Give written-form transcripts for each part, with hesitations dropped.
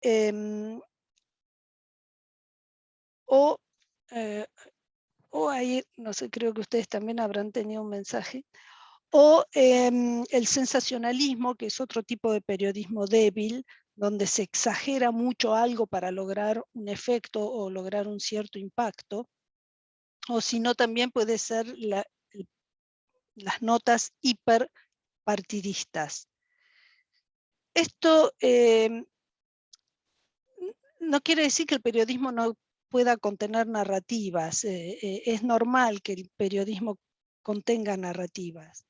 em, o, o ahí, no sé, creo que ustedes también habrán tenido un mensaje, o el sensacionalismo, que es otro tipo de periodismo débil, donde se exagera mucho algo para lograr un efecto o lograr un cierto impacto, o si no también puede ser las notas hiperpartidistas. Esto no quiere decir que el periodismo no pueda contener narrativas, es normal que el periodismo contenga narrativas.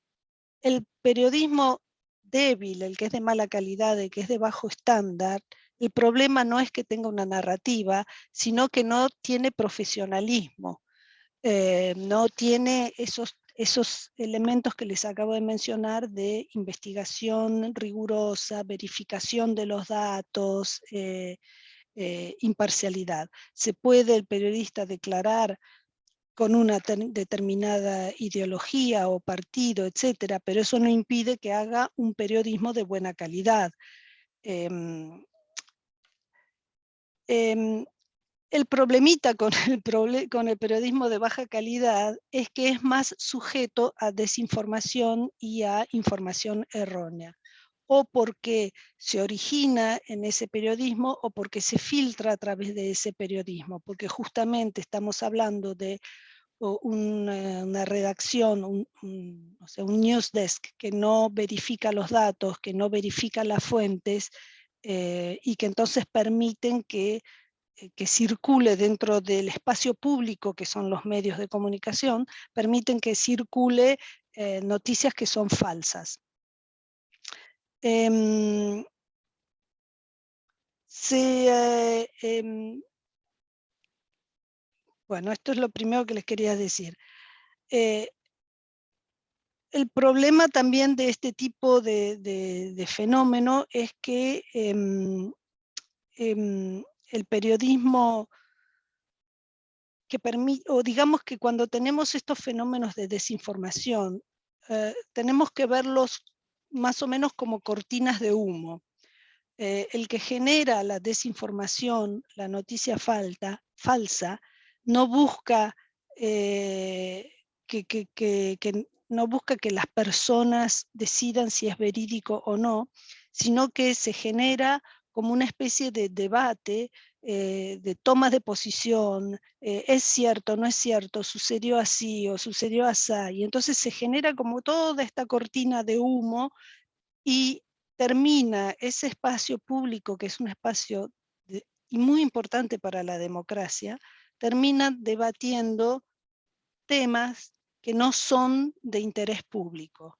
El periodismo débil, el que es de mala calidad, el que es de bajo estándar, el problema no es que tenga una narrativa, sino que no tiene profesionalismo, no tiene esos elementos que les acabo de mencionar de investigación rigurosa, verificación de los datos, imparcialidad. Se puede el periodista declarar con una determinada ideología o partido, etcétera, pero eso no impide que haga un periodismo de buena calidad. El problemita con el periodismo de baja calidad es que es más sujeto a desinformación y a información errónea, o porque se origina en ese periodismo o porque se filtra a través de ese periodismo, porque justamente estamos hablando de una redacción, o sea, un news desk que no verifica los datos, que no verifica las fuentes y que entonces permiten que circule dentro del espacio público, que son los medios de comunicación, permiten que circule noticias que son falsas. Bueno, esto es lo primero que les quería decir. El problema también de este tipo de fenómeno es que el periodismo que permite, o digamos que cuando tenemos estos fenómenos de desinformación, tenemos que verlos más o menos como cortinas de humo. El que genera la desinformación, la noticia falsa, no busca que no busca que las personas decidan si es verídico o no, sino que se genera como una especie de debate, de toma de posición, es cierto, no es cierto, sucedió así o sucedió así, y entonces se genera como toda esta cortina de humo y termina ese espacio público, que es un espacio y muy importante para la democracia, termina debatiendo temas que no son de interés público,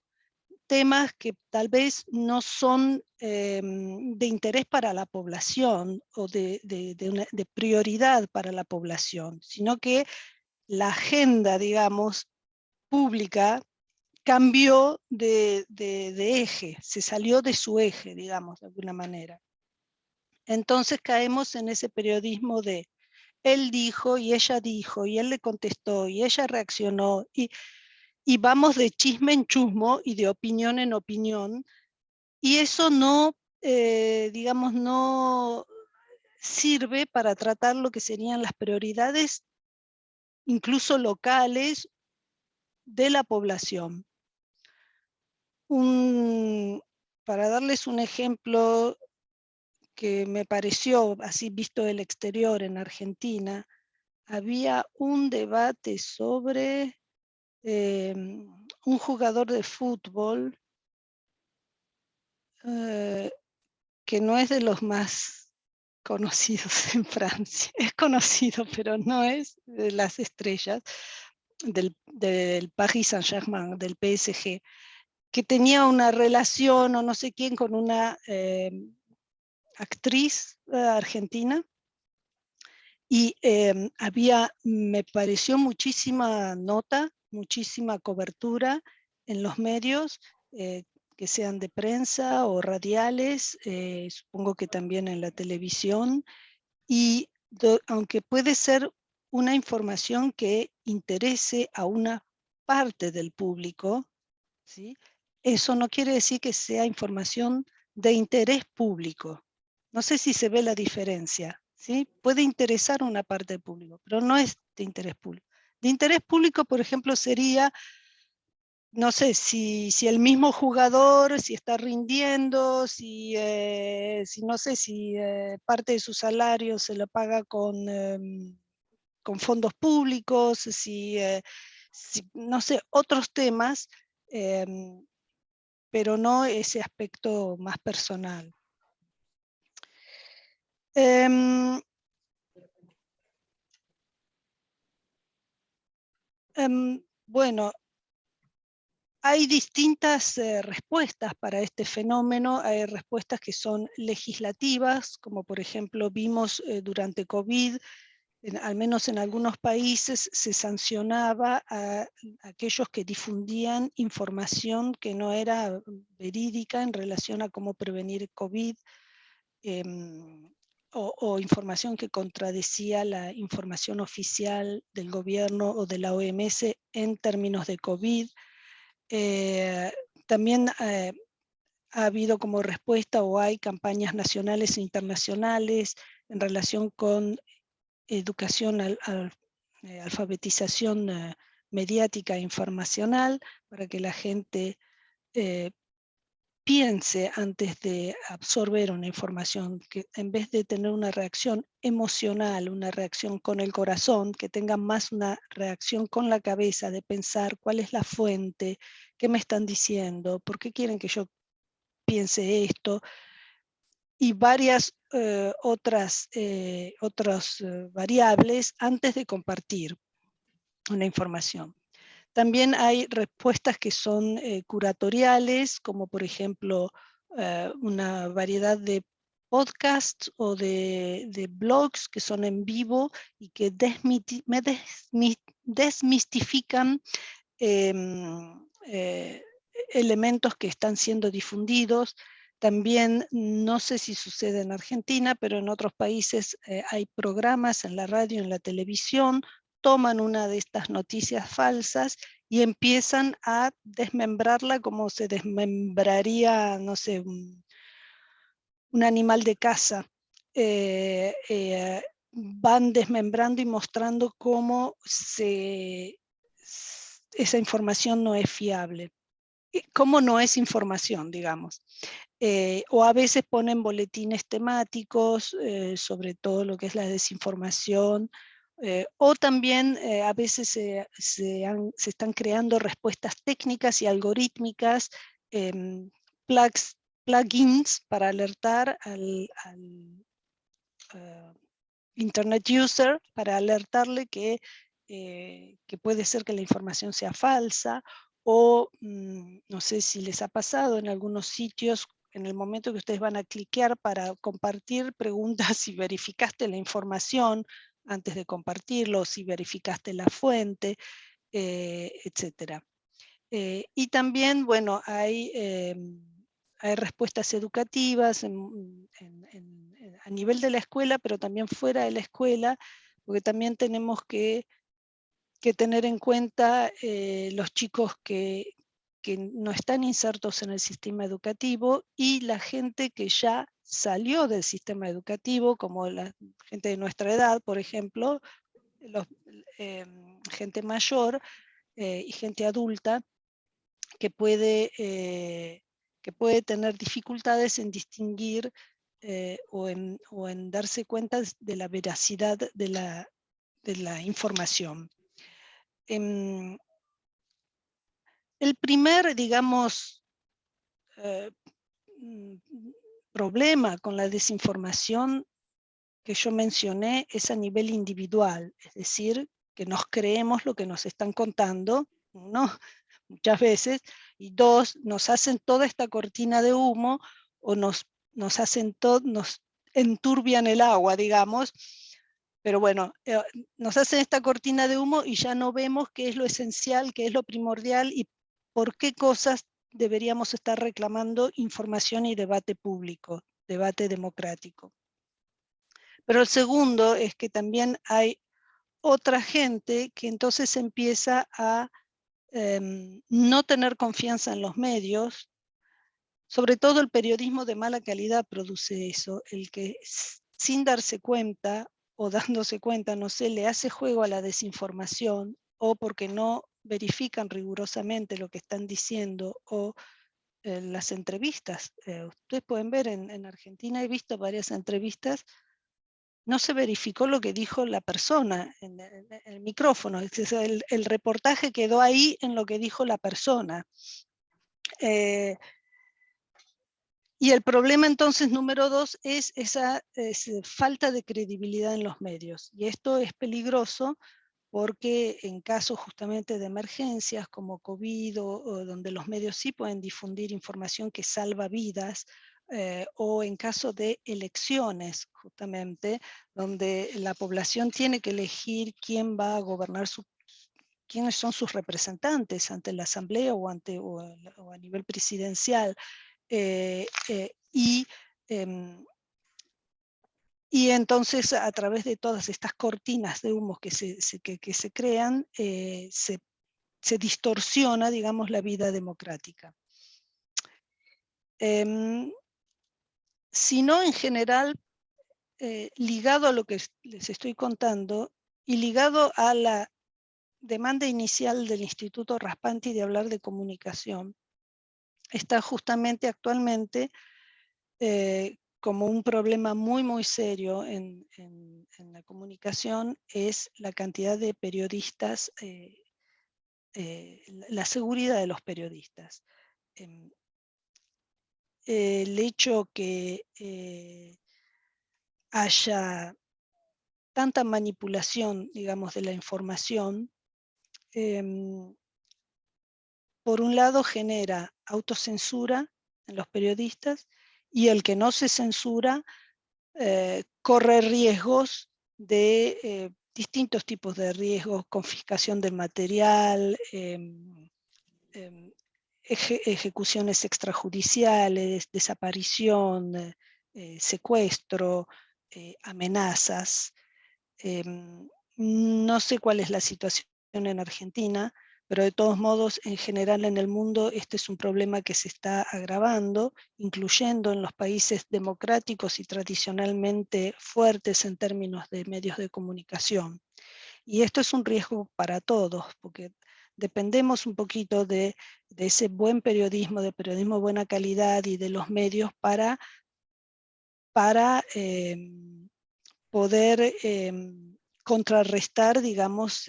temas que tal vez no son de interés para la población o de prioridad para la población, sino que la agenda, digamos, pública cambió de eje, se salió de su eje, digamos, de alguna manera. Entonces caemos en ese periodismo de él dijo y él le contestó y ella reaccionó y vamos de chisme en chusmo y de opinión en opinión, y eso no, digamos, no sirve para tratar lo que serían las prioridades, incluso locales, de la población. Para darles un ejemplo que me pareció, así visto del exterior en Argentina, había un debate sobre un jugador de fútbol que no es de los más conocidos en Francia. Es conocido, pero no es de las estrellas del Paris Saint-Germain, del PSG, que tenía una relación o no sé quién con una actriz argentina, y me pareció muchísima nota, muchísima cobertura en los medios, que sean de prensa o radiales, supongo que también en la televisión, y aunque puede ser una información que interese a una parte del público, ¿sí? Eso no quiere decir que sea información de interés público. No sé si se ve la diferencia, ¿sí? Puede interesar a una parte del público, pero no es de interés público. De interés público, por ejemplo, sería, no sé, si el mismo jugador, si está rindiendo, si no sé, si parte de su salario se lo paga con fondos públicos, no sé, otros temas, pero no ese aspecto más personal. Bueno, hay distintas respuestas para este fenómeno. Hay respuestas que son legislativas, como por ejemplo vimos durante COVID, al menos en algunos países se sancionaba a aquellos que difundían información que no era verídica en relación a cómo prevenir COVID, o información que contradecía la información oficial del gobierno o de la OMS en términos de COVID. También ha habido como respuesta o hay campañas nacionales e internacionales en relación con educación, alfabetización mediática e informacional, para que la gente piense antes de absorber una información, que en vez de tener una reacción emocional, una reacción con el corazón, que tengan más una reacción con la cabeza, de pensar cuál es la fuente, qué me están diciendo, por qué quieren que yo piense esto, y varias otras variables antes de compartir una información. También hay respuestas que son curatoriales, como por ejemplo una variedad de podcasts o de blogs que son en vivo y que desmistifican elementos que están siendo difundidos. También, no sé si sucede en Argentina, pero en otros países hay programas en la radio, en la televisión, toman una de estas noticias falsas y empiezan a desmembrarla como se desmembraría, no sé, un animal de caza. Van desmembrando y mostrando cómo esa información no es fiable. ¿Cómo no es información, digamos? O a veces ponen boletines temáticos sobre todo lo que es la desinformación, o también a veces se están creando respuestas técnicas y algorítmicas, plugins para alertar al Internet user, para alertarle que puede ser que la información sea falsa, o no sé si les ha pasado en algunos sitios, en el momento que ustedes van a cliquear para compartir, pregunta si verificaste la información antes de compartirlo, si verificaste la fuente, etc. Y también, bueno, hay respuestas educativas a nivel de la escuela, pero también fuera de la escuela, porque también tenemos que tener en cuenta los chicos que no están insertos en el sistema educativo y la gente que ya salió del sistema educativo, como la gente de nuestra edad, por ejemplo, gente mayor y gente adulta, que puede tener dificultades en distinguir o en darse cuenta de la veracidad de la información. El primer, digamos, problema con la desinformación que yo mencioné es a nivel individual, es decir, que nos creemos lo que nos están contando, ¿no? Muchas veces, y dos, nos hacen toda esta cortina de humo o nos enturbian el agua, digamos, pero bueno, nos hacen esta cortina de humo y ya no vemos qué es lo esencial, qué es lo primordial y por qué cosas deberíamos estar reclamando información y debate público, debate democrático. Pero el segundo es que también hay otra gente que entonces empieza a no tener confianza en los medios, Sobre todo el periodismo de mala calidad produce eso, el que sin darse cuenta o dándose cuenta, no sé, le hace juego a la desinformación o porque no verifican rigurosamente lo que están diciendo o las entrevistas. Ustedes pueden ver en Argentina, he visto varias entrevistas, no se verificó lo que dijo la persona en el micrófono, es decir, el reportaje quedó ahí en lo que dijo la persona. Y el problema entonces número 2 es esa falta de credibilidad en los medios. Y esto es peligroso porque en casos justamente de emergencias como COVID o donde los medios sí pueden difundir información que salva vidas, o en caso de elecciones justamente, donde la población tiene que elegir quién va a gobernar quiénes son sus representantes ante la asamblea o a nivel presidencial. Y entonces a través de todas estas cortinas de humo que se crean, se distorsiona, digamos, la vida democrática. Sino en general, ligado a lo que les estoy contando y ligado a la demanda inicial del Instituto Raspanti de hablar de comunicación, está justamente actualmente como un problema muy, muy serio en la comunicación, es la cantidad de periodistas, la seguridad de los periodistas. El hecho que haya tanta manipulación, digamos, de la información, por un lado genera autocensura en los periodistas, y el que no se censura corre riesgos de distintos tipos de riesgos, confiscación del material, ejecuciones extrajudiciales, desaparición, secuestro, amenazas. No sé cuál es la situación en Argentina, pero de todos modos, en general en el mundo, este es un problema que se está agravando, incluyendo en los países democráticos y tradicionalmente fuertes en términos de medios de comunicación. Y esto es un riesgo para todos, porque dependemos un poquito de ese buen periodismo, de periodismo de buena calidad y de los medios para poder contrarrestar, digamos,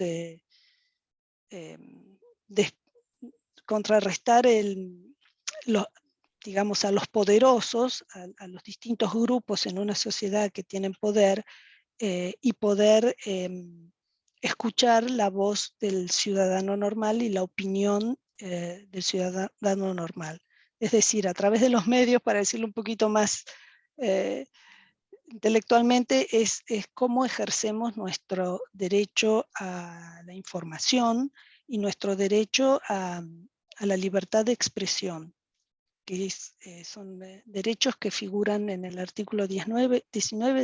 contrarrestar digamos, a los poderosos, a los distintos grupos en una sociedad que tienen poder, y poder escuchar la voz del ciudadano normal y la opinión del ciudadano normal. Es decir, a través de los medios, para decirlo un poquito más intelectualmente, es cómo ejercemos nuestro derecho a la información y nuestro derecho a la libertad de expresión, que son derechos que figuran en el artículo 19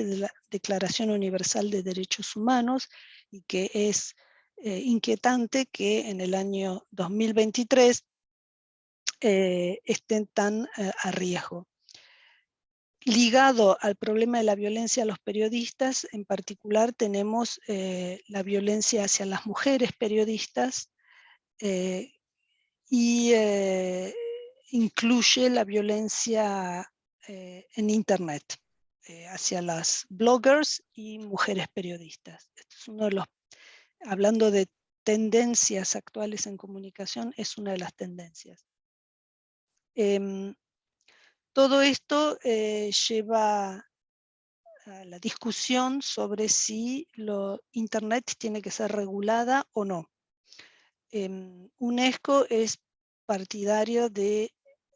de la Declaración Universal de Derechos Humanos, y que es inquietante que en el año 2023 estén tan a riesgo. Ligado al problema de la violencia a los periodistas, en particular tenemos la violencia hacia las mujeres periodistas, y incluye la violencia en Internet hacia las bloggers y mujeres periodistas. Esto es uno de los, hablando de tendencias actuales en comunicación, es una de las tendencias. Todo esto lleva a la discusión sobre si Internet tiene que ser regulada o no. UNESCO es partidario de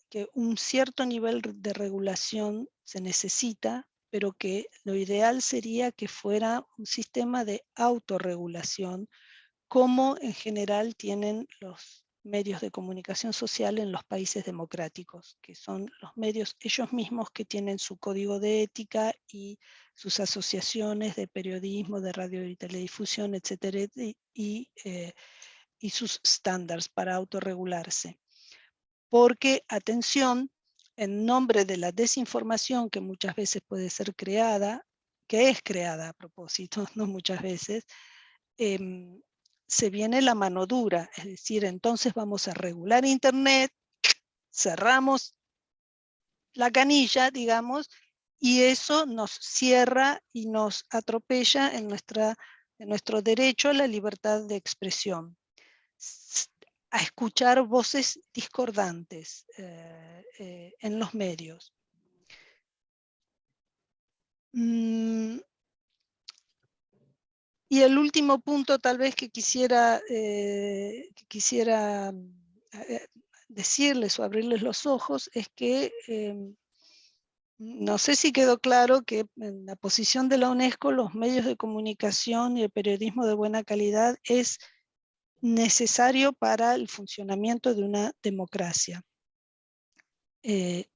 que un cierto nivel de regulación se necesita, pero que lo ideal sería que fuera un sistema de autorregulación, como en general tienen los medios de comunicación social en los países democráticos, que son los medios ellos mismos que tienen su código de ética y sus asociaciones de periodismo, de radio y teledifusión, etcétera, y sus estándares para autorregularse. Porque, atención, en nombre de la desinformación que muchas veces puede ser creada, que es creada a propósito, no muchas veces, se viene la mano dura, es decir, entonces vamos a regular Internet, cerramos la canilla, digamos, y eso nos cierra y nos atropella en nuestro derecho a la libertad de expresión, a escuchar voces discordantes en los medios. Y el último punto tal vez que quisiera decirles o abrirles los ojos es que no sé si quedó claro que en la posición de la UNESCO los medios de comunicación y el periodismo de buena calidad es necesario para el funcionamiento de una democracia.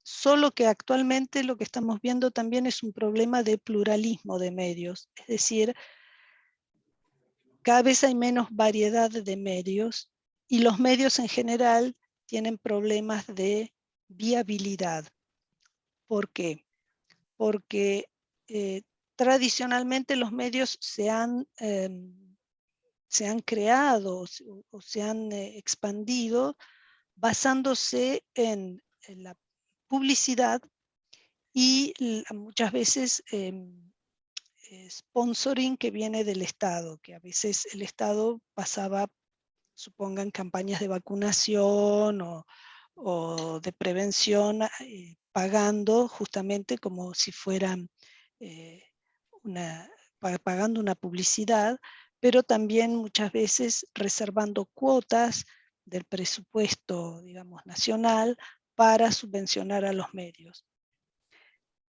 Solo que actualmente lo que estamos viendo también es un problema de pluralismo de medios, es decir, cada vez hay menos variedad de medios y los medios en general tienen problemas de viabilidad. ¿Por qué? Porque tradicionalmente los medios se han creado o se han expandido basándose en la publicidad y muchas veces sponsoring que viene del Estado, que a veces el Estado pasaba, supongan, campañas de vacunación o de prevención, pagando justamente como si fueran pagando una publicidad, pero también muchas veces reservando cuotas del presupuesto, digamos, nacional para subvencionar a los medios.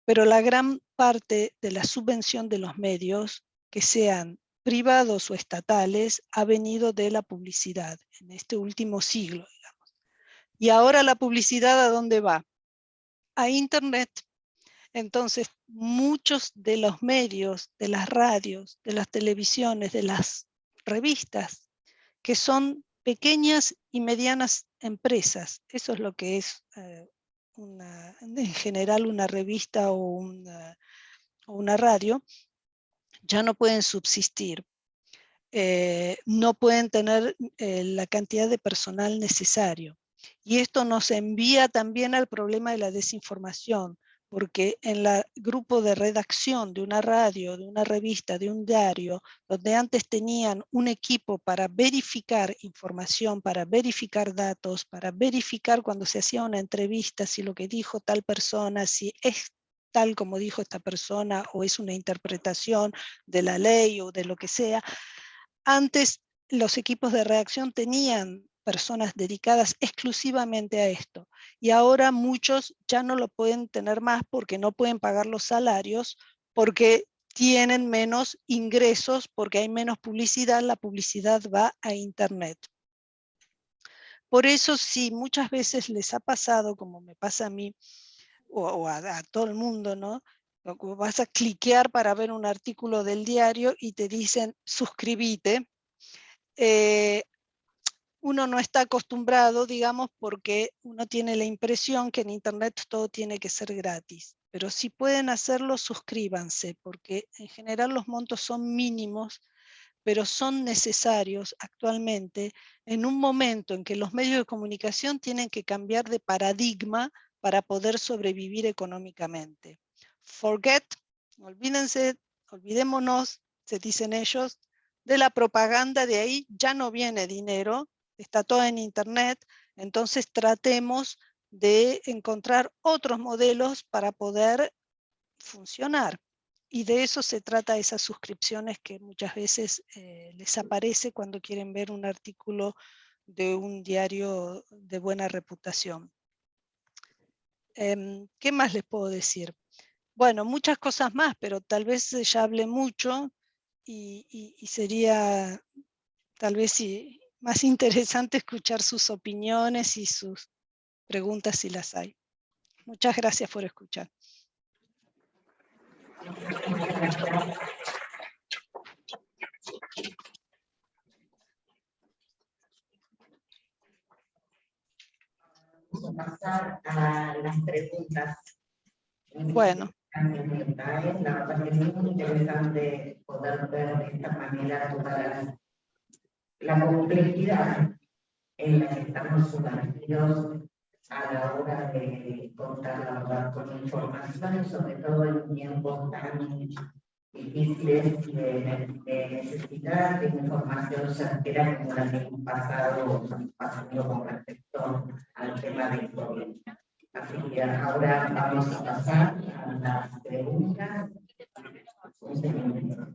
Pero la gran parte de la subvención de los medios, que sean privados o estatales, ha venido de la publicidad en este último siglo, digamos. Y ahora la publicidad, ¿a dónde va? A Internet. Entonces, muchos de los medios, de las radios, de las televisiones, de las revistas, que son pequeñas y medianas empresas, eso es lo que es en general una revista o una radio, ya no pueden subsistir. No pueden tener la cantidad de personal necesario. Y esto nos envía también al problema de la desinformación, porque en el grupo de redacción de una radio, de una revista, de un diario, donde antes tenían un equipo para verificar información, para verificar datos, para verificar cuando se hacía una entrevista si lo que dijo tal persona, si es tal como dijo esta persona o es una interpretación de la ley o de lo que sea. Antes los equipos de redacción tenían personas dedicadas exclusivamente a esto y ahora muchos ya no lo pueden tener más porque no pueden pagar los salarios, porque tienen menos ingresos, porque hay menos publicidad, la publicidad va a Internet. Por eso sí, muchas veces les ha pasado, como me pasa a mí, o a todo el mundo, ¿no? Vas a cliquear para ver un artículo del diario y te dicen suscríbete. Uno no está acostumbrado, digamos, porque uno tiene la impresión que en Internet todo tiene que ser gratis. Pero si pueden hacerlo, suscríbanse, porque en general los montos son mínimos, pero son necesarios actualmente en un momento en que los medios de comunicación tienen que cambiar de paradigma para poder sobrevivir económicamente. Olvidémonos, se dicen ellos, de la propaganda, de ahí ya no viene dinero, está todo en Internet, entonces tratemos de encontrar otros modelos para poder funcionar. Y de eso se trata esas suscripciones que muchas veces les aparece cuando quieren ver un artículo de un diario de buena reputación. ¿Qué más les puedo decir? Bueno, muchas cosas más, pero tal vez ya hablé mucho y sería tal vez sí, más interesante escuchar sus opiniones y sus preguntas si las hay. Muchas gracias por escuchar. Vamos a pasar a la las preguntas. Bueno. La verdad que es muy interesante poder ver de esta manera toda la complejidad en la que estamos sumergidos a la hora de contar la verdad con información, sobre todo en tiempos tan difíciles de necesitar de información certera como la que hemos pasado con respecto al tema del COVID. Así que ahora vamos a pasar a las preguntas. Un segundo.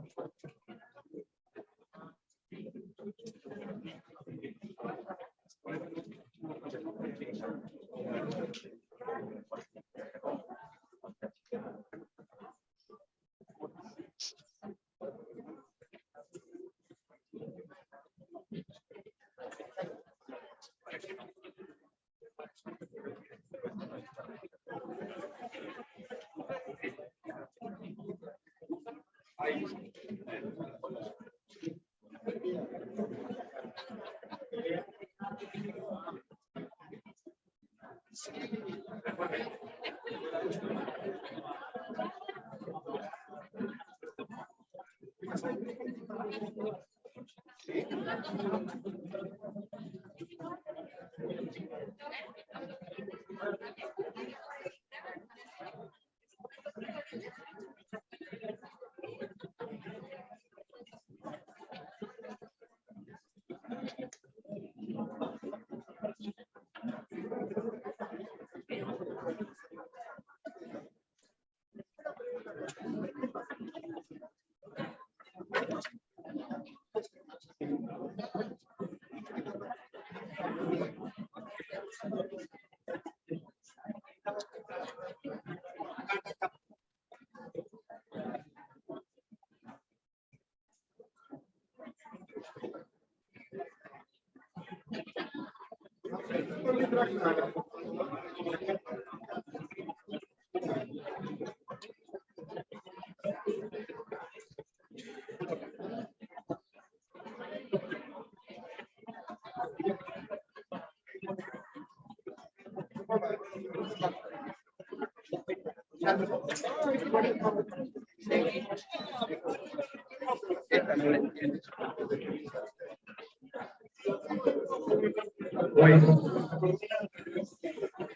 Bueno,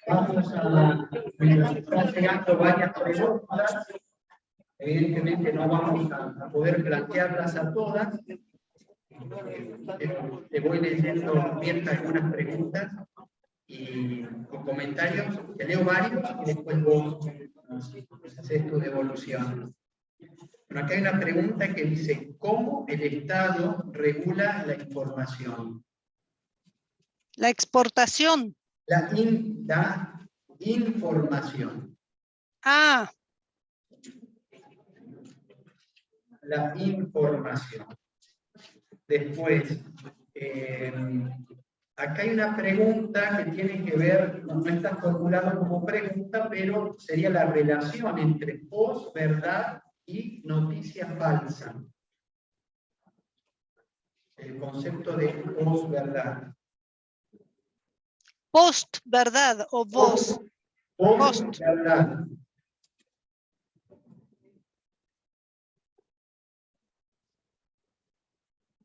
vamos a, mientras están llegando varias preguntas, evidentemente no vamos a poder plantearlas a todas. Te voy leyendo mientras algunas preguntas y comentarios, te leo varios y después vos haces tu devolución. Bueno, acá hay una pregunta que dice, ¿cómo el Estado regula la información? La exportación. La información. Ah. La información. Después, acá hay una pregunta que tiene que ver, no está formulada como pregunta, pero sería la relación entre posverdad y noticia falsa. El concepto de posverdad. Post-verdad o voz. Post-verdad.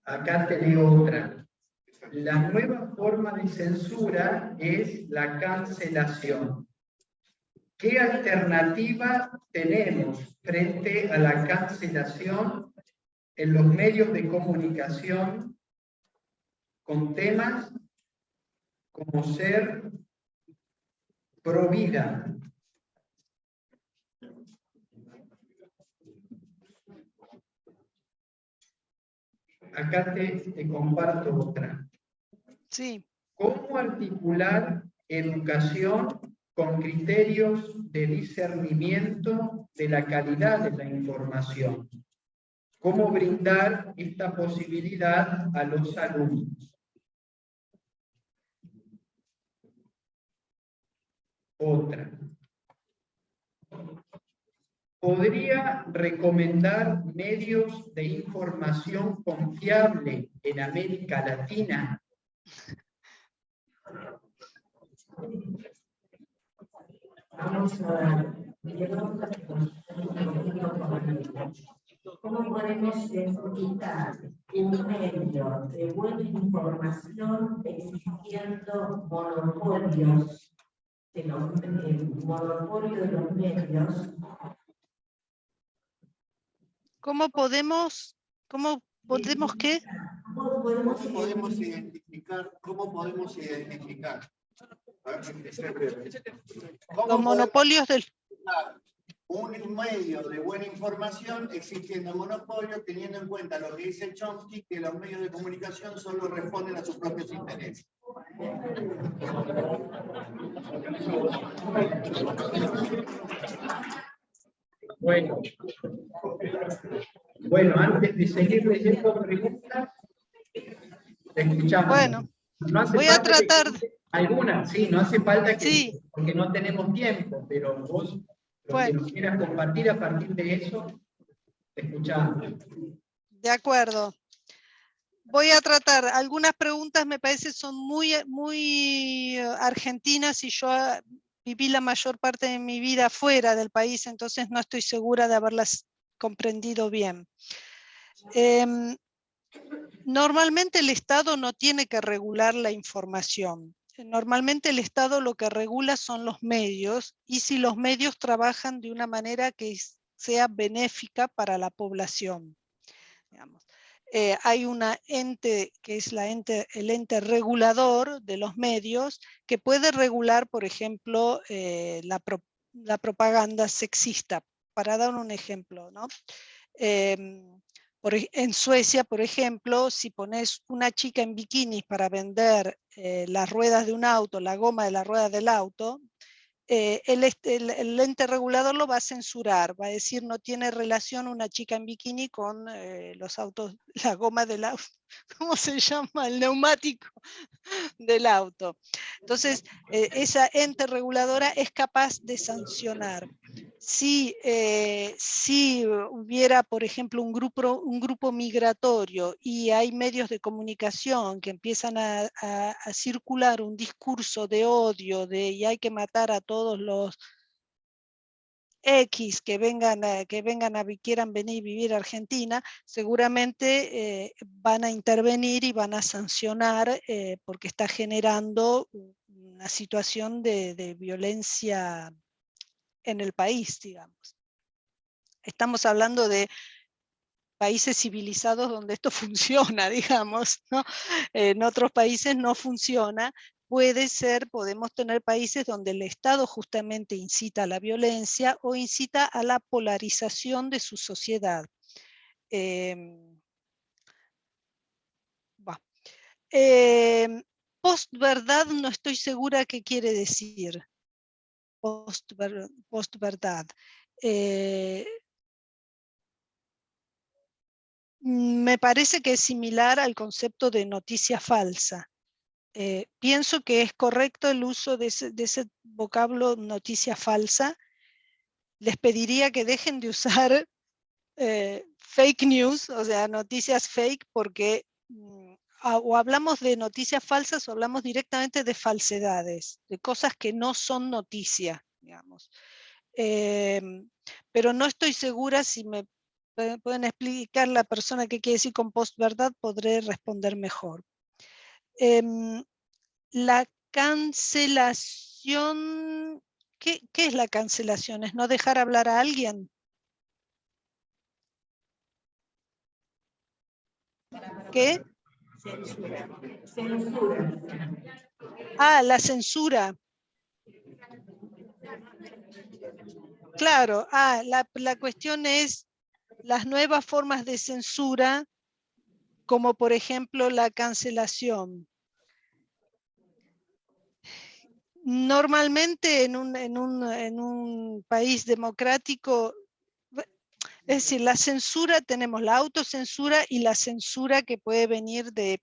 Acá te leo otra. La nueva forma de censura es la cancelación. ¿Qué alternativa tenemos frente a la cancelación en los medios de comunicación con temas como ser pro vida? Acá te comparto otra. Sí. ¿Cómo articular educación con criterios de discernimiento de la calidad de la información? ¿Cómo brindar esta posibilidad a los alumnos? Otra. ¿Podría recomendar medios de información confiable en América Latina? Vamos a ¿cómo podemos identificar un medio de buena información existiendo monopolios monopolio de los medios? ¿Cómo podemos qué? ¿Cómo podemos identificar? Los monopolios del... Un medio de buena información existiendo monopolio, teniendo en cuenta lo que dice Chomsky, que los medios de comunicación solo responden a sus propios intereses. Bueno, antes de seguir leyendo preguntas, escuchamos. Bueno, no hace voy a falta tratar... Algunas, sí, no hace falta que... Sí. Porque no tenemos tiempo, pero vos, lo que nos quieras compartir a partir de eso, escuchamos. De acuerdo. Voy a tratar, algunas preguntas me parece son muy argentinas y yo viví la mayor parte de mi vida fuera del país, entonces no estoy segura de haberlas comprendido bien. Normalmente el Estado no tiene que regular la información. Normalmente el Estado lo que regula son los medios y si los medios trabajan de una manera que sea benéfica para la población. Digamos. Hay una ente que es el ente regulador de los medios que puede regular, por ejemplo, la propaganda sexista, para dar un ejemplo, ¿no? En Suecia, por ejemplo, si pones una chica en bikini para vender las ruedas de un auto, la goma de la rueda del auto, el ente regulador lo va a censurar, va a decir no tiene relación una chica en bikini con los autos, la goma del auto, ¿cómo se llama? El neumático del auto. Entonces, esa ente reguladora es capaz de sancionar. Si hubiera, por ejemplo, un grupo migratorio y hay medios de comunicación que empiezan a circular un discurso de odio, y hay que matar a todos los X que quieran venir a vivir a Argentina, seguramente van a intervenir y van a sancionar porque está generando una situación de violencia en el país, digamos. Estamos hablando de países civilizados donde esto funciona, digamos, ¿no? En otros países no funciona. Puede ser, podemos tener países donde el Estado justamente incita a la violencia o incita a la polarización de su sociedad. Postverdad no estoy segura qué quiere decir. Postverdad. Me parece que es similar al concepto de noticia falsa. Pienso que es correcto el uso de ese vocablo noticia falsa. Les pediría que dejen de usar fake news, o sea, noticias fake, porque o hablamos de noticias falsas o hablamos directamente de falsedades, de cosas que no son noticia, digamos. Pero no estoy segura si me pueden explicar la persona qué quiere decir con postverdad, podré responder mejor. La cancelación, ¿qué es la cancelación? ¿Es no dejar hablar a alguien? ¿Qué? Censura. Ah, la censura. Claro, la cuestión es las nuevas formas de censura, como por ejemplo la cancelación. Normalmente en un país democrático, es decir, la censura, tenemos la autocensura y la censura que puede venir del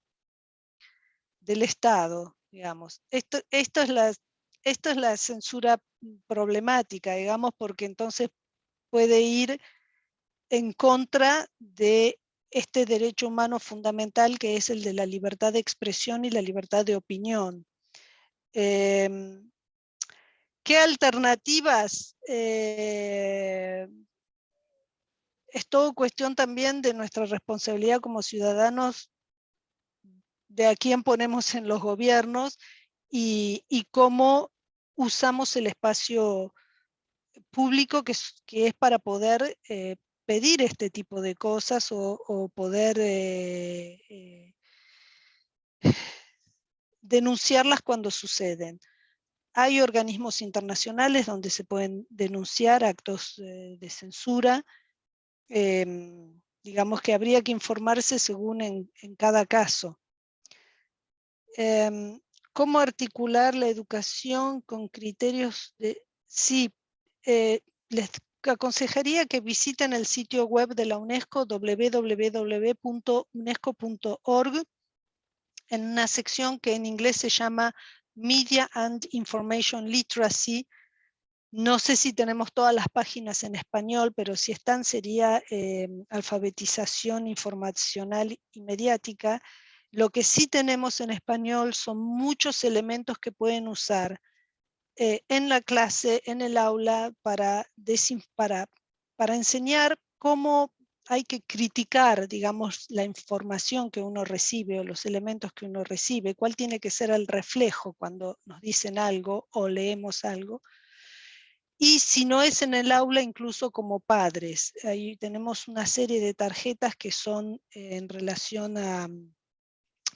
Estado, digamos. Esto es la censura problemática, digamos, porque entonces puede ir en contra de este derecho humano fundamental que es el de la libertad de expresión y la libertad de opinión. ¿Qué alternativas? Es todo cuestión también de nuestra responsabilidad como ciudadanos, de a quién ponemos en los gobiernos y cómo usamos el espacio público que es para poder pedir este tipo de cosas o poder denunciarlas cuando suceden. Hay organismos internacionales donde se pueden denunciar actos de censura. Digamos que habría que informarse según en cada caso. ¿Cómo articular la educación con criterios de...? Sí, les aconsejaría que visiten el sitio web de la UNESCO, www.unesco.org, en una sección que en inglés se llama Media and Information Literacy. No sé si tenemos todas las páginas en español, pero si están sería alfabetización informacional y mediática. Lo que sí tenemos en español son muchos elementos que pueden usar en la clase, en el aula, para enseñar cómo hay que criticar, digamos, la información que uno recibe o los elementos que uno recibe, cuál tiene que ser el reflejo cuando nos dicen algo o leemos algo. Y si no es en el aula, incluso como padres. Ahí tenemos una serie de tarjetas que son en relación a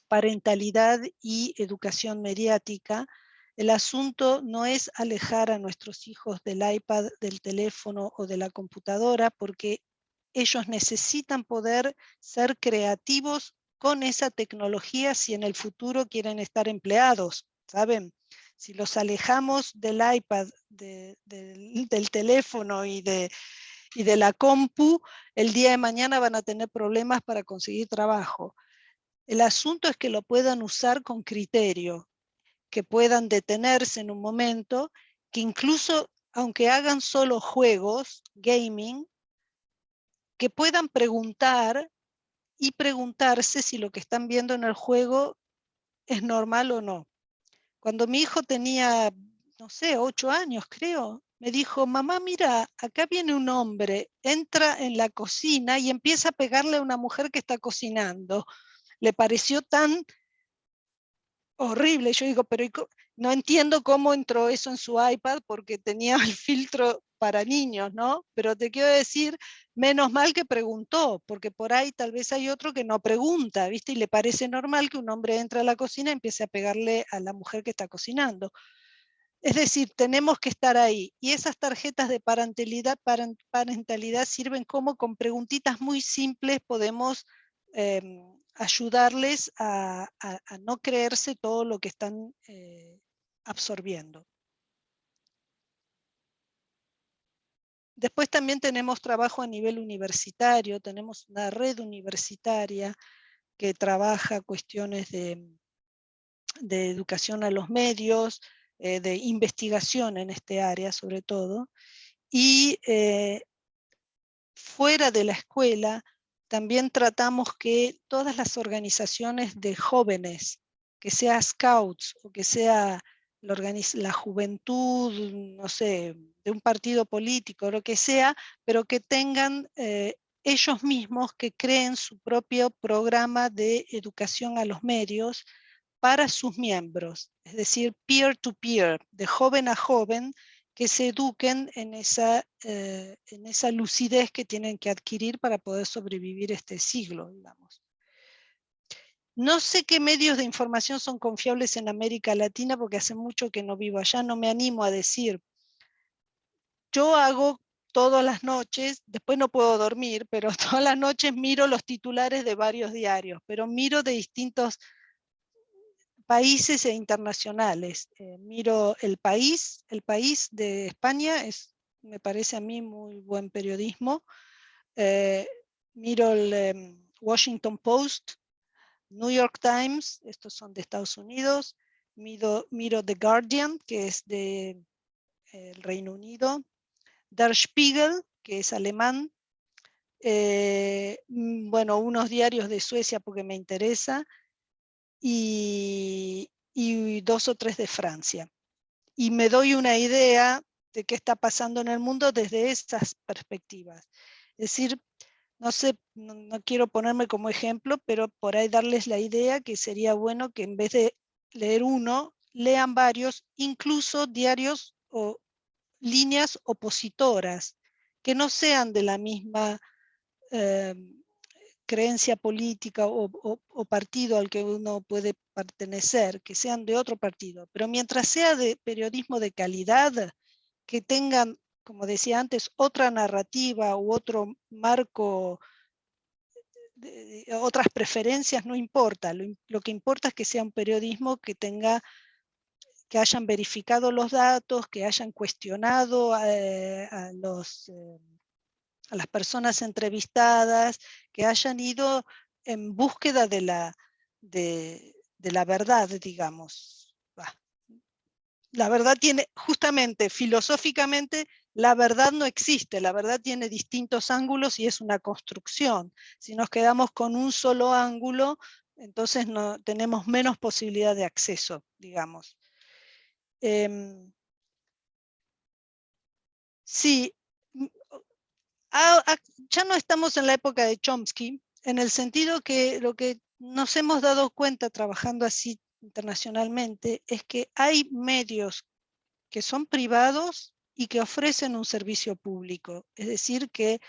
parentalidad y educación mediática. El asunto no es alejar a nuestros hijos del iPad, del teléfono o de la computadora, porque ellos necesitan poder ser creativos con esa tecnología si en el futuro quieren estar empleados, ¿saben? Si los alejamos del iPad, del teléfono y de la compu, el día de mañana van a tener problemas para conseguir trabajo. El asunto es que lo puedan usar con criterio, que puedan detenerse en un momento, que incluso aunque hagan solo juegos, gaming, que puedan preguntar y preguntarse si lo que están viendo en el juego es normal o no. Cuando mi hijo tenía, no sé, 8 años creo, me dijo, mamá, mira, acá viene un hombre, entra en la cocina y empieza a pegarle a una mujer que está cocinando. Le pareció tan horrible. Yo digo, pero no entiendo cómo entró eso en su iPad porque tenía el filtro para niños, ¿no? Pero te quiero decir, menos mal que preguntó, porque por ahí tal vez hay otro que no pregunta, ¿viste? Y le parece normal que un hombre entre a la cocina y empiece a pegarle a la mujer que está cocinando. Es decir, tenemos que estar ahí. Y esas tarjetas de parentalidad sirven como con preguntitas muy simples podemos ayudarles a no creerse todo lo que están absorbiendo. Después también tenemos trabajo a nivel universitario, tenemos una red universitaria que trabaja cuestiones de educación a los medios, de investigación en este área sobre todo, y fuera de la escuela también tratamos que todas las organizaciones de jóvenes, que sea Scouts o que sea la juventud, no sé, de un partido político, lo que sea, pero que tengan ellos mismos que creen su propio programa de educación a los medios para sus miembros, es decir, peer-to-peer, de joven a joven, que se eduquen en esa lucidez que tienen que adquirir para poder sobrevivir este siglo, digamos. No sé qué medios de información son confiables en América Latina porque hace mucho que no vivo allá, no me animo a decir. Yo hago todas las noches, después no puedo dormir, pero todas las noches miro los titulares de varios diarios, pero miro de distintos países e internacionales. Miro El País de España, me parece a mí muy buen periodismo. Miro el Washington Post, New York Times, estos son de Estados Unidos. Miro The Guardian, que es de el Reino Unido. Der Spiegel, que es alemán. Bueno, unos diarios de Suecia porque me interesa. Y 2 o 3 de Francia. y me doy una idea de qué está pasando en el mundo desde esas perspectivas. Es decir, no sé, no quiero ponerme como ejemplo, pero por ahí darles la idea que sería bueno que en vez de leer uno, lean varios, incluso diarios o líneas opositoras, que no sean de la misma creencia política o partido al que uno puede pertenecer, que sean de otro partido, pero mientras sea de periodismo de calidad, que tengan, como decía antes, otra narrativa u otro marco, otras preferencias, no importa, lo que importa es que sea un periodismo que tenga, que hayan verificado los datos, que hayan cuestionado a las personas entrevistadas, que hayan ido en búsqueda de la verdad, digamos. La verdad tiene, justamente, filosóficamente, la verdad no existe, la verdad tiene distintos ángulos y es una construcción. Si nos quedamos con un solo ángulo, entonces no, tenemos menos posibilidad de acceso, digamos. Sí, ya no estamos en la época de Chomsky, en el sentido que lo que nos hemos dado cuenta trabajando así internacionalmente es que hay medios que son privados y que ofrecen un servicio público, es decir, que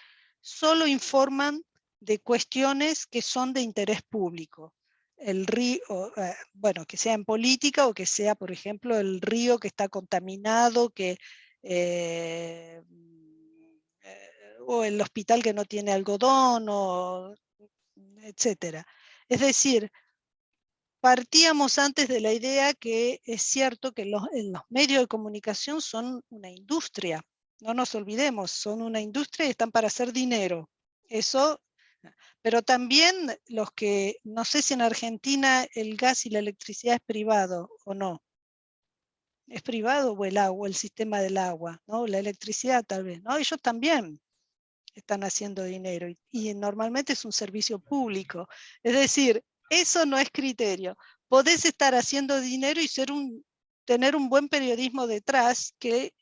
solo informan de cuestiones que son de interés público. El río, bueno, que sea en política o que sea, por ejemplo, el río que está contaminado, o el hospital que no tiene algodón, etcétera. Es decir, partíamos antes de la idea que es cierto que los medios de comunicación son una industria. No nos olvidemos, son una industria y están para hacer dinero. Eso, pero también los que, no sé si en Argentina el gas y la electricidad es privado o no. ¿Es privado o el agua, el sistema del agua? ¿No? La electricidad tal vez, ¿no? Ellos también están haciendo dinero y normalmente es un servicio público. Es decir, eso no es criterio. Podés estar haciendo dinero y tener un buen periodismo detrás que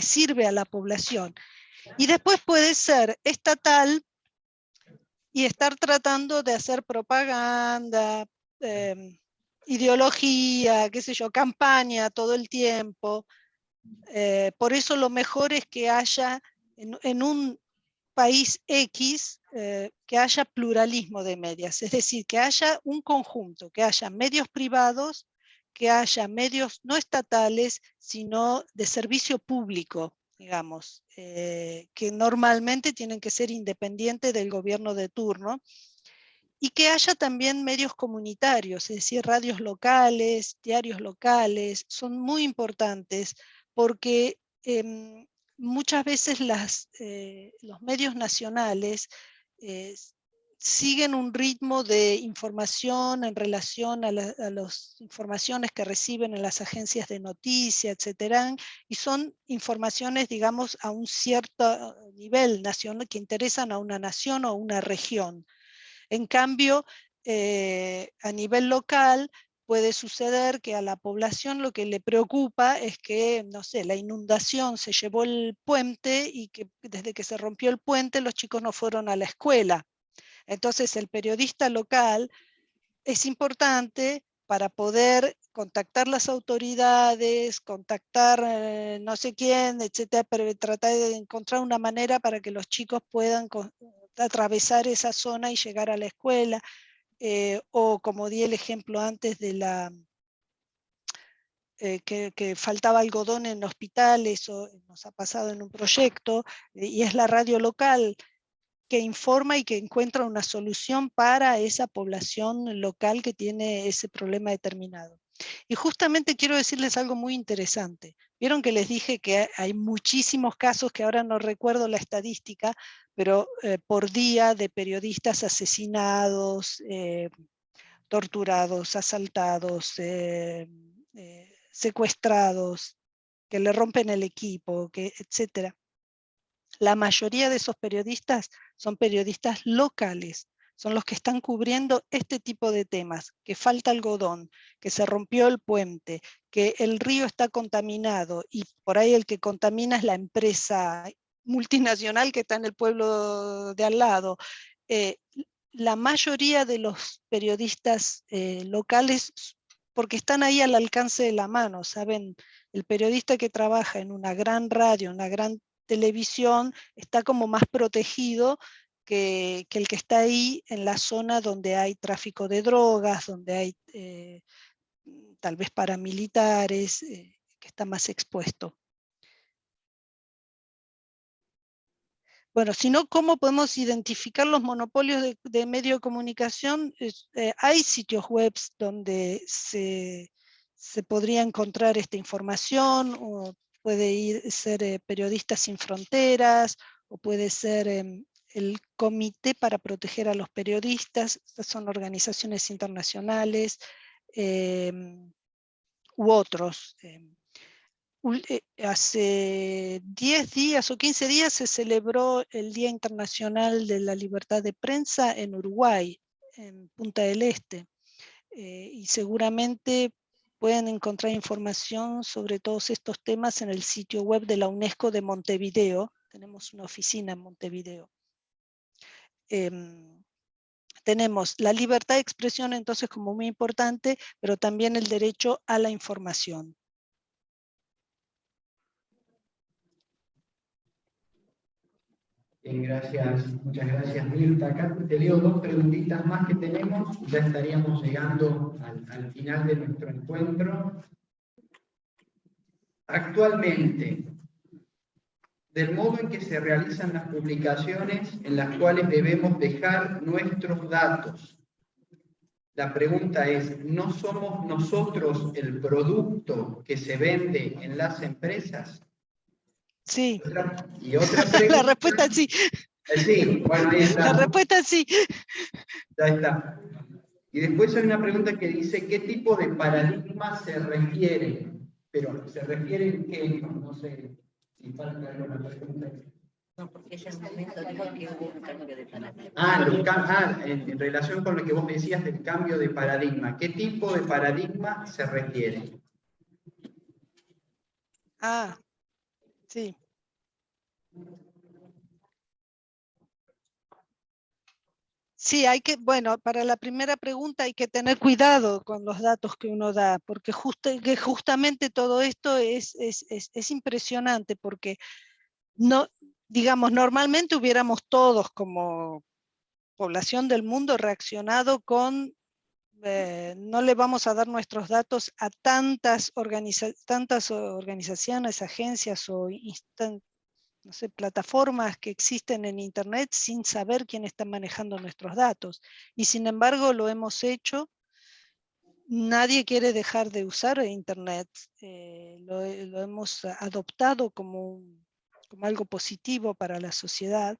sirve a la población. Y después puede ser estatal y estar tratando de hacer propaganda, ideología, qué sé yo, campaña todo el tiempo. Por eso lo mejor es que haya en un país X, que haya pluralismo de medios, es decir, que haya un conjunto, que haya medios privados, que haya medios no estatales, sino de servicio público, digamos, que normalmente tienen que ser independientes del gobierno de turno, y que haya también medios comunitarios, es decir, radios locales, diarios locales, son muy importantes porque muchas veces los medios nacionales siguen un ritmo de información en relación a las informaciones que reciben en las agencias de noticias, etcétera, y son informaciones, digamos, a un cierto nivel nacional que interesan a una nación o a una región. En cambio, a nivel local, puede suceder que a la población lo que le preocupa es que, no sé, la inundación se llevó el puente y que desde que se rompió el puente los chicos no fueron a la escuela. Entonces el periodista local es importante para poder contactar las autoridades, contactar no sé quién, etcétera, pero tratar de encontrar una manera para que los chicos puedan atravesar esa zona y llegar a la escuela. O como di el ejemplo antes de que faltaba algodón en hospitales, o nos ha pasado en un proyecto, y es la radio local que informa y que encuentra una solución para esa población local que tiene ese problema determinado. Y justamente quiero decirles algo muy interesante. Vieron que les dije que hay muchísimos casos, que ahora no recuerdo la estadística, pero por día de periodistas asesinados, torturados, asaltados, secuestrados, que le rompen el equipo, etcétera. La mayoría de esos periodistas son periodistas locales, son los que están cubriendo este tipo de temas, que falta algodón, que se rompió el puente, que el río está contaminado y por ahí el que contamina es la empresa multinacional que está en el pueblo de al lado. La mayoría de los periodistas locales, porque están ahí al alcance de la mano, ¿saben? El periodista que trabaja en una gran radio, una gran televisión, está como más protegido que el que está ahí en la zona donde hay tráfico de drogas, donde hay tal vez paramilitares, que está más expuesto. Bueno, si no, ¿cómo podemos identificar los monopolios de medio de comunicación? Hay sitios web donde se podría encontrar esta información, o puede ser Periodistas Sin Fronteras, o puede ser el Comité para Proteger a los Periodistas. Estas son organizaciones internacionales, u otros. Hace 10 días o 15 días se celebró el Día Internacional de la Libertad de Prensa en Uruguay, en Punta del Este, y seguramente pueden encontrar información sobre todos estos temas en el sitio web de la UNESCO de Montevideo. Tenemos una oficina en Montevideo. Tenemos la libertad de expresión entonces como muy importante, pero también el derecho a la información. Bien, gracias, muchas gracias, Mirta. Acá te leo 2 preguntitas más que tenemos, ya estaríamos llegando al final de nuestro encuentro. Actualmente, del modo en que se realizan las publicaciones en las cuales debemos dejar nuestros datos, la pregunta es, ¿no somos nosotros el producto que se vende en las empresas? Sí. Y otra pregunta. La respuesta es sí. Sí, bueno, ahí está. La respuesta es sí. Ya está. Y después hay una pregunta que dice, ¿qué tipo de paradigma se refiere? Pero, ¿se refiere en qué? No sé si falta alguna pregunta. No, porque ella en un momento dijo que hubo un cambio de paradigma. En relación con lo que vos decías del cambio de paradigma, ¿qué tipo de paradigma se refiere? Ah, sí. Sí, bueno, para la primera pregunta hay que tener cuidado con los datos que uno da, porque justamente todo esto es impresionante, porque no, digamos, normalmente hubiéramos todos como población del mundo reaccionado con no le vamos a dar nuestros datos a tantas organizaciones, agencias o no sé, plataformas que existen en Internet sin saber quién está manejando nuestros datos. Y sin embargo lo hemos hecho. Nadie quiere dejar de usar Internet. Lo hemos adoptado como algo positivo para la sociedad,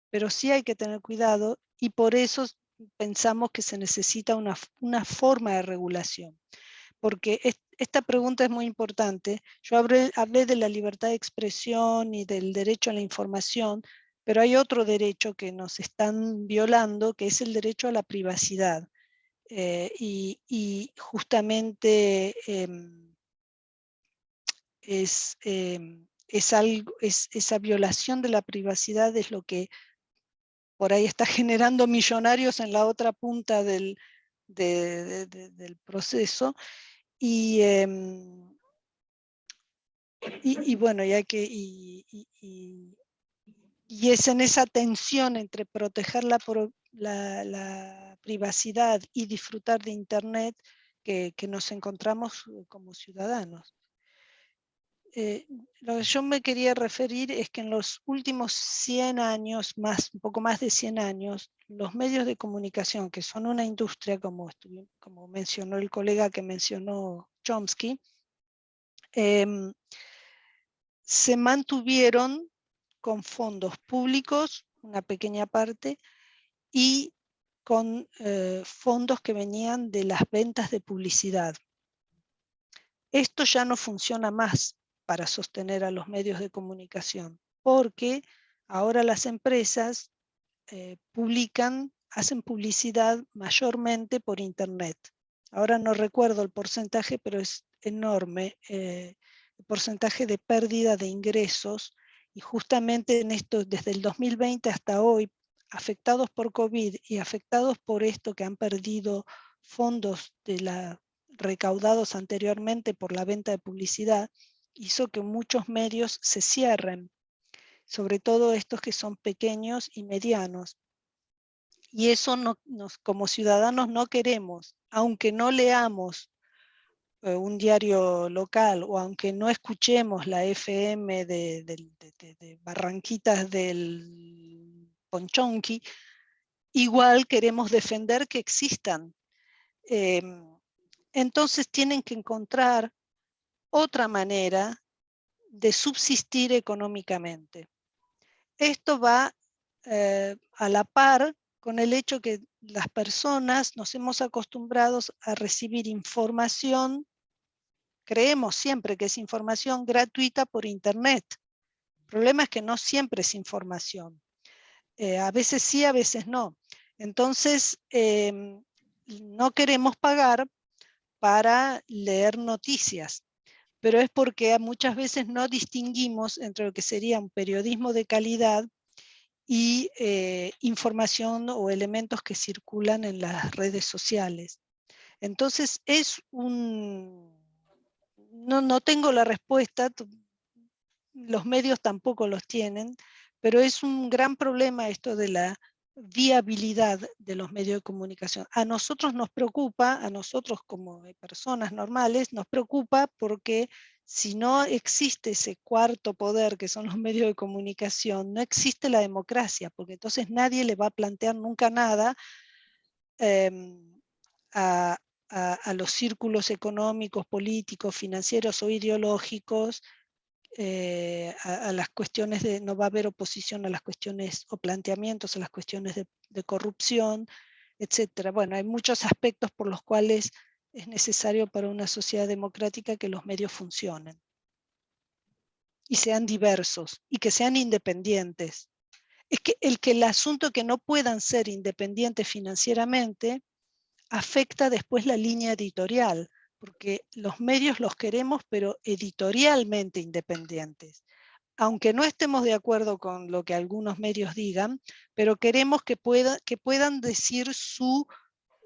pero sí hay que tener cuidado y por eso pensamos que se necesita una forma de regulación. Porque esta pregunta es muy importante. Yo hablé de la libertad de expresión y del derecho a la información, pero hay otro derecho que nos están violando, que es el derecho a la privacidad. Y justamente esa violación de la privacidad es lo que por ahí está generando millonarios en la otra punta del proceso. Y bueno, y es en esa tensión entre proteger la privacidad y disfrutar de Internet que nos encontramos como ciudadanos. Lo que yo me quería referir es que en los últimos 100 años, un poco más de 100 años, los medios de comunicación, que son una industria, como mencionó el colega que mencionó Chomsky, se mantuvieron con fondos públicos, una pequeña parte, y con fondos que venían de las ventas de publicidad. Esto ya no funciona más para sostener a los medios de comunicación, porque ahora las empresas publican hacen publicidad mayormente por internet. Ahora no recuerdo el porcentaje, pero es enorme el porcentaje de pérdida de ingresos, y justamente en esto, desde el 2020 hasta hoy, afectados por COVID y afectados por esto que han perdido fondos recaudados anteriormente por la venta de publicidad, hizo que muchos medios se cierren, sobre todo estos que son pequeños y medianos. Y eso como ciudadanos no queremos, aunque no leamos un diario local o aunque no escuchemos la FM de Barranquitas del Ponchonqui, igual queremos defender que existan. Entonces tienen que encontrar otra manera de subsistir económicamente. Esto va a la par con el hecho que las personas nos hemos acostumbrado a recibir información, creemos siempre que es información gratuita por internet. El problema es que no siempre es información. A veces sí, a veces no. Entonces, no queremos pagar para leer noticias, pero es porque muchas veces no distinguimos entre lo que sería un periodismo de calidad y información o elementos que circulan en las redes sociales. Entonces no tengo la respuesta, los medios tampoco los tienen, pero es un gran problema esto de la viabilidad de los medios de comunicación. A nosotros nos preocupa, a nosotros como personas normales, nos preocupa porque si no existe ese cuarto poder que son los medios de comunicación, no existe la democracia, porque entonces nadie le va a plantear nunca nada a los círculos económicos, políticos, financieros o ideológicos, a las cuestiones no va a haber oposición a las cuestiones o planteamientos a las cuestiones de corrupción, etc. Bueno, hay muchos aspectos por los cuales es necesario para una sociedad democrática que los medios funcionen y sean diversos y que sean independientes. Es que el asunto que no puedan ser independientes financieramente afecta después la línea editorial, porque los medios los queremos, pero editorialmente independientes. Aunque no estemos de acuerdo con lo que algunos medios digan, pero queremos que puedan decir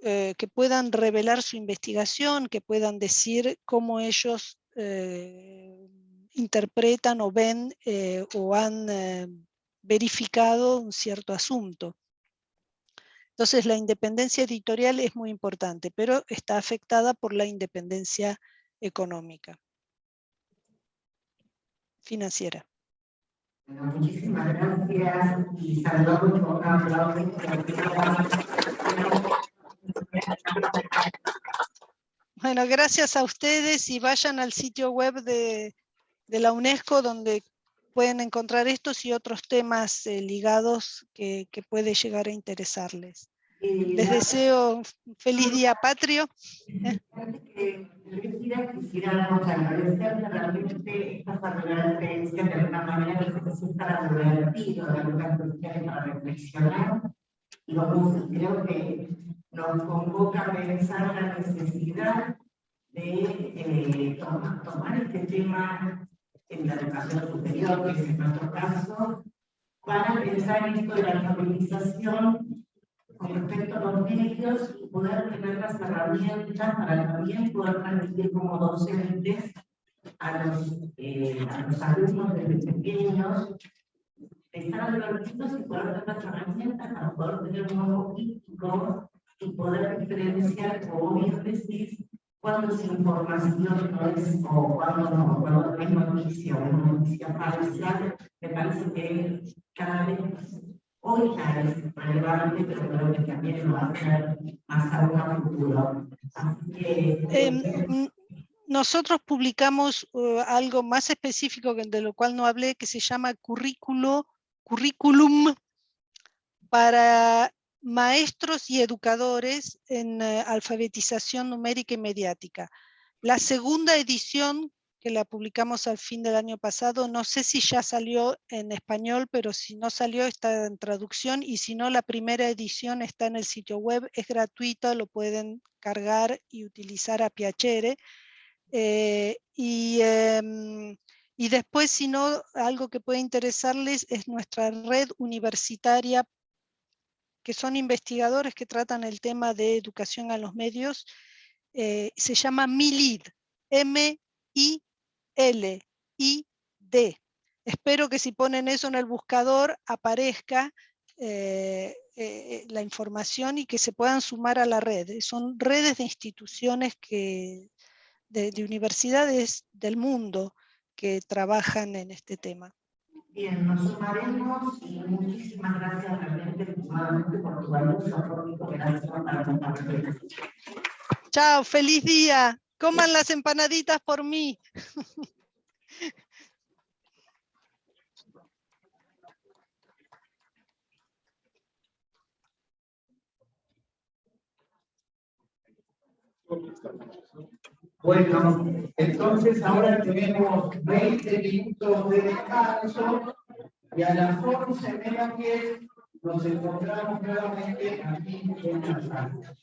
que puedan revelar su investigación, que puedan decir cómo ellos interpretan o ven o han verificado un cierto asunto. Entonces la independencia editorial es muy importante, pero está afectada por la independencia económica, financiera. Bueno, muchísimas gracias y saludamos con un aplauso. Bueno, gracias a ustedes y vayan al sitio web de la UNESCO donde pueden encontrar estos y otros temas ligados que puede llegar a interesarles. Les deseo un feliz día patrio. Antes que quisiéramos agradecer realmente esta conferencia de alguna manera que presenta la divertido de algunas cuestiones para reflexionar y creo que nos convoca a pensar la necesidad de tomar este tema en la educación superior, que es en nuestro caso, para pensar esto de la normalización con respecto a los medios y poder tener las herramientas para también poder transmitir como docentes a los alumnos desde pequeños, estar advertidos y poder tener las herramientas para poder tener un ojo crítico y poder diferenciar, como bien decís, cuándo es información no es, o cuándo no, cuándo es noticia o noticia falsa. Me parece que cada vez hoy ya es relevante, pero creo que también lo va a ser más aún a futuro. Así que, nosotros publicamos algo más específico de lo cual no hablé, que se llama currículum para maestros y educadores en alfabetización numérica y mediática. La segunda edición que la publicamos al fin del año pasado. No sé si ya salió en español, pero si no salió está en traducción, y si no, la primera edición está en el sitio web, es gratuita, lo pueden cargar y utilizar a piacere. Y después, si no, algo que puede interesarles es nuestra red universitaria, que son investigadores que tratan el tema de educación a los medios. Se llama MILID, M-I-L-I-D. Espero que si ponen eso en el buscador aparezca la información y que se puedan sumar a la red. Son redes de instituciones de universidades del mundo que trabajan en este tema. Bien, nos sumaremos y muchísimas gracias realmente nuevamente por tu valiosa cooperación para compartir. Chao, feliz día. Coman las empanaditas por mí. Bueno, entonces ahora tenemos 20 minutos de descanso y a las 11:10 nos encontramos nuevamente aquí en la sala.